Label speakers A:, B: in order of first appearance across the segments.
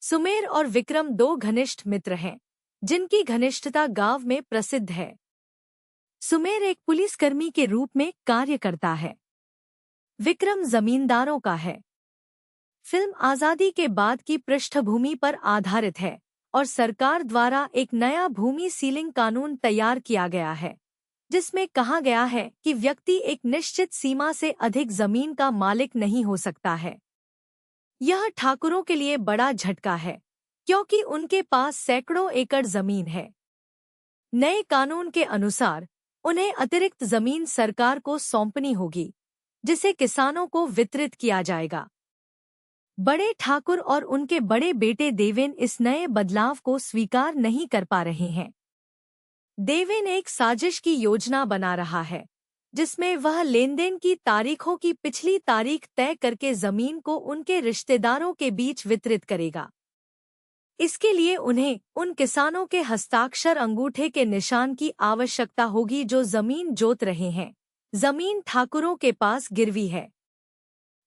A: सुमेर और विक्रम दो घनिष्ठ मित्र हैं, जिनकी घनिष्ठता गांव में प्रसिद्ध है। सुमेर एक पुलिसकर्मी के रूप में कार्य करता है। विक्रम जमींदारों का है। फिल्म आजादी के बाद की पृष्ठभूमि पर आधारित है और सरकार द्वारा एक नया भूमि सीलिंग कानून तैयार किया गया है, जिसमें कहा गया है कि व्यक्ति एक निश्चित सीमा से अधिक जमीन का मालिक नहीं हो सकता है। यह ठाकुरों के लिए बड़ा झटका है, क्योंकि उनके पास सैकड़ों एकड़ जमीन है। नए कानून के अनुसार उन्हें अतिरिक्त जमीन सरकार को सौंपनी होगी, जिसे किसानों को वितरित किया जाएगा। बड़े ठाकुर और उनके बड़े बेटे देवेन इस नए बदलाव को स्वीकार नहीं कर पा रहे हैं। देवेन एक साजिश की योजना बना रहा है, जिसमें वह लेनदेन की तारीखों की पिछली तारीख तय करके जमीन को उनके रिश्तेदारों के बीच वितरित करेगा। इसके लिए उन्हें उन किसानों के हस्ताक्षर अंगूठे के निशान की आवश्यकता होगी जो जमीन जोत रहे हैं। जमीन ठाकुरों के पास गिरवी है।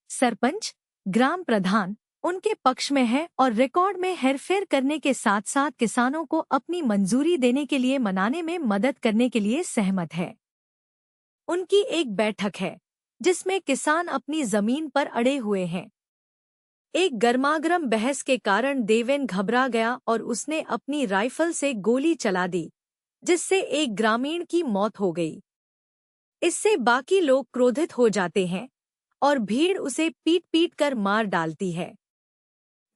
A: सरपंच, ग्राम प्रधान उनके पक्ष में है और रिकॉर्ड में हेरफेर करने के साथ साथ किसानों को अपनी मंजूरी देने के लिए मनाने में मदद करने के लिए सहमत है। उनकी एक बैठक है, जिसमें किसान अपनी जमीन पर अड़े हुए हैं। एक गर्मागरम बहस के कारण देवेन घबरा गया और उसने अपनी राइफल से गोली चला दी, जिससे एक ग्रामीण की मौत हो गई। इससे बाकी लोग क्रोधित हो जाते हैं और भीड़ उसे पीट-पीट कर मार डालती है।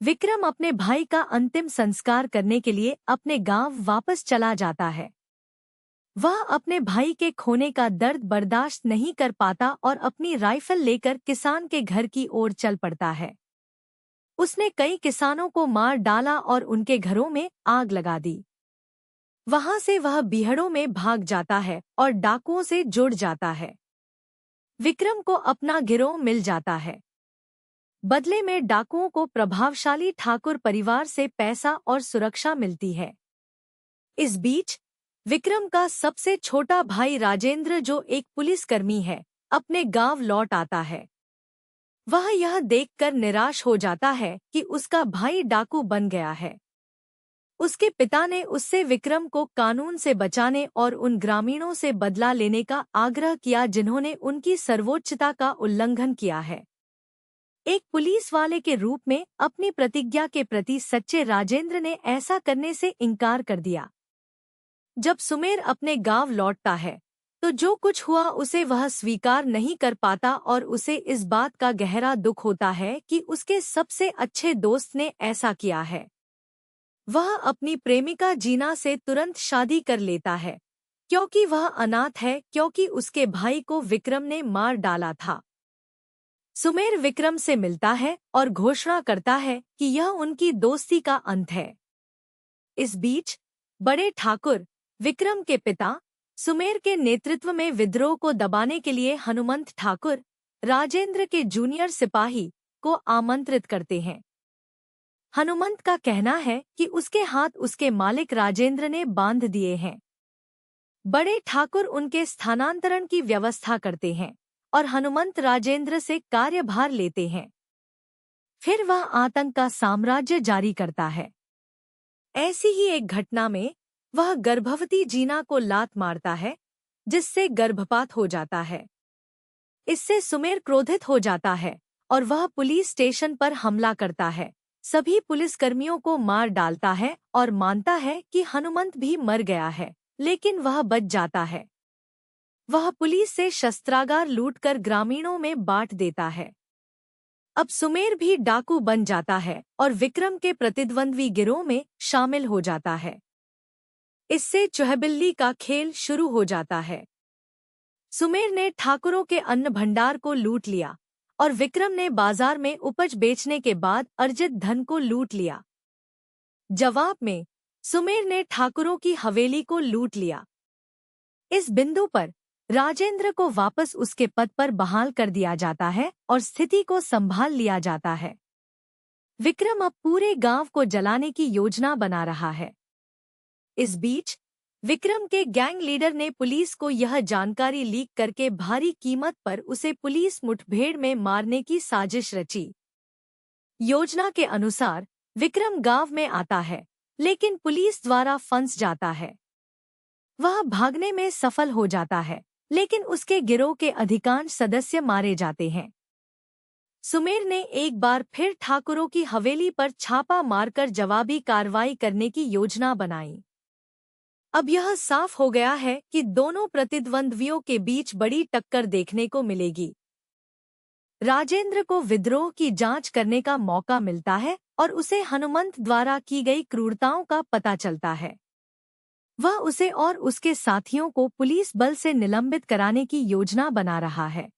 A: विक्रम अपने भाई का अंतिम संस्कार करने के लिए अपने गांव वापस चला जाता है। वह अपने भाई के खोने का दर्द बर्दाश्त नहीं कर पाता और अपनी राइफल लेकर किसान के घर की ओर चल पड़ता है। उसने कई किसानों को मार डाला और उनके घरों में आग लगा दी। वहां से वह बीहड़ों में भाग जाता है और डाकुओं से जुड़ जाता है। विक्रम को अपना गिरोह मिल जाता है। बदले में डाकुओं को प्रभावशाली ठाकुर परिवार से पैसा और सुरक्षा मिलती है। इस बीच विक्रम का सबसे छोटा भाई राजेंद्र, जो एक पुलिसकर्मी है, अपने गांव लौट आता है। वह यह देखकर निराश हो जाता है कि उसका भाई डाकू बन गया है। उसके पिता ने उससे विक्रम को कानून से बचाने और उन ग्रामीणों से बदला लेने का आग्रह किया जिन्होंने उनकी सर्वोच्चता का उल्लंघन किया है। एक पुलिस वाले के रूप में अपनी प्रतिज्ञा के प्रति सच्चे राजेंद्र ने ऐसा करने से इनकार कर दिया। जब सुमेर अपने गांव लौटता है, तो जो कुछ हुआ उसे वह स्वीकार नहीं कर पाता और उसे इस बात का गहरा दुख होता है कि उसके सबसे अच्छे दोस्त ने ऐसा किया है। वह अपनी प्रेमिका जीना से तुरंत शादी कर लेता है, क्योंकि वह अनाथ है, क्योंकि उसके भाई को विक्रम ने मार डाला था। सुमेर विक्रम से मिलता है और घोषणा करता है कि यह उनकी दोस्ती का अंत है। इस बीच बड़े ठाकुर, विक्रम के पिता, सुमेर के नेतृत्व में विद्रोह को दबाने के लिए हनुमंत ठाकुर, राजेंद्र के जूनियर सिपाही, को आमंत्रित करते हैं। हनुमंत का कहना है कि उसके हाथ उसके मालिक राजेंद्र ने बांध दिए हैं। बड़े ठाकुर उनके स्थानांतरण की व्यवस्था करते हैं और हनुमंत राजेंद्र से कार्यभार लेते हैं। फिर वह आतंक का साम्राज्य जारी करता है। ऐसी ही एक घटना में वह गर्भवती जीना को लात मारता है, जिससे गर्भपात हो जाता है। इससे सुमेर क्रोधित हो जाता है और वह पुलिस स्टेशन पर हमला करता है, सभी पुलिसकर्मियों को मार डालता है और मानता है कि हनुमंत भी मर गया है, लेकिन वह बच जाता है। वह पुलिस से शस्त्रागार लूटकर ग्रामीणों में बांट देता है। अब सुमेर भी डाकू बन जाता है और विक्रम के प्रतिद्वंद्वी गिरोह में शामिल हो जाता है। इससे चुहबिल्ली का खेल शुरू हो जाता है। सुमेर ने ठाकुरों के अन्न भंडार को लूट लिया और विक्रम ने बाजार में उपज बेचने के बाद अर्जित धन को लूट लिया। जवाब में सुमेर ने ठाकुरों की हवेली को लूट लिया। इस बिंदु पर राजेंद्र को वापस उसके पद पर बहाल कर दिया जाता है और स्थिति को संभाल लिया जाता है। विक्रम अब पूरे गांव को जलाने की योजना बना रहा है। इस बीच विक्रम के गैंग लीडर ने पुलिस को यह जानकारी लीक करके भारी कीमत पर उसे पुलिस मुठभेड़ में मारने की साजिश रची। योजना के अनुसार विक्रम गांव में आता है, लेकिन पुलिस द्वारा फंस जाता है। वह भागने में सफल हो जाता है, लेकिन उसके गिरोह के अधिकांश सदस्य मारे जाते हैं। सुमेर ने एक बार फिर ठाकुरों की हवेली पर छापा मारकर जवाबी कार्रवाई करने की योजना बनाई। अब यह साफ हो गया है कि दोनों प्रतिद्वंद्वियों के बीच बड़ी टक्कर देखने को मिलेगी। राजेंद्र को विद्रोह की जांच करने का मौका मिलता है और उसे हनुमंत द्वारा की गई क्रूरताओं का पता चलता है। वह उसे और उसके साथियों को पुलिस बल से निलंबित कराने की योजना बना रहा है।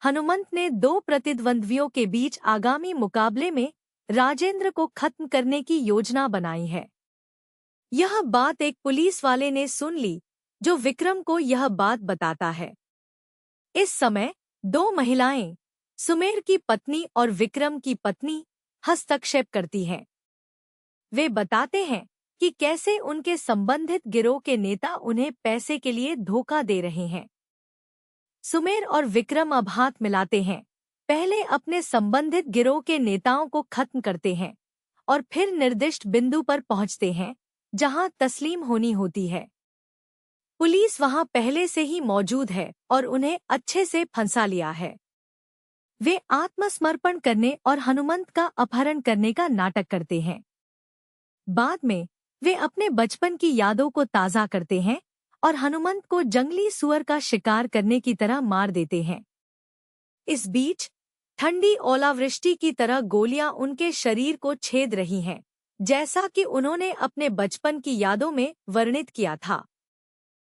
A: हनुमंत ने दो प्रतिद्वंद्वियों के बीच आगामी मुकाबले में राजेंद्र को खत्म करने की योजना बनाई है। यह बात एक पुलिस वाले ने सुन ली, जो विक्रम को यह बात बताता है। इस समय दो महिलाएं, सुमेर की पत्नी और विक्रम की पत्नी, हस्तक्षेप करती हैं। वे बताते हैं कि कैसे उनके संबंधित गिरोह के नेता उन्हें पैसे के लिए धोखा दे रहे हैं। सुमेर और विक्रम अब हाथ मिलाते हैं, पहले अपने संबंधित गिरोह के नेताओं को खत्म करते हैं और फिर निर्दिष्ट बिंदु पर पहुंचते हैं जहां तस्लीम होनी होती है। पुलिस वहां पहले से ही मौजूद है और उन्हें अच्छे से फंसा लिया है। वे आत्मसमर्पण करने और हनुमंत का अपहरण करने का नाटक करते हैं। बाद में वे अपने बचपन की यादों को ताज़ा करते हैं और हनुमंत को जंगली सुअर का शिकार करने की तरह मार देते हैं। इस बीच ठंडी ओलावृष्टि की तरह गोलियां उनके शरीर को छेद रही हैं, जैसा कि उन्होंने अपने बचपन की यादों में वर्णित किया था।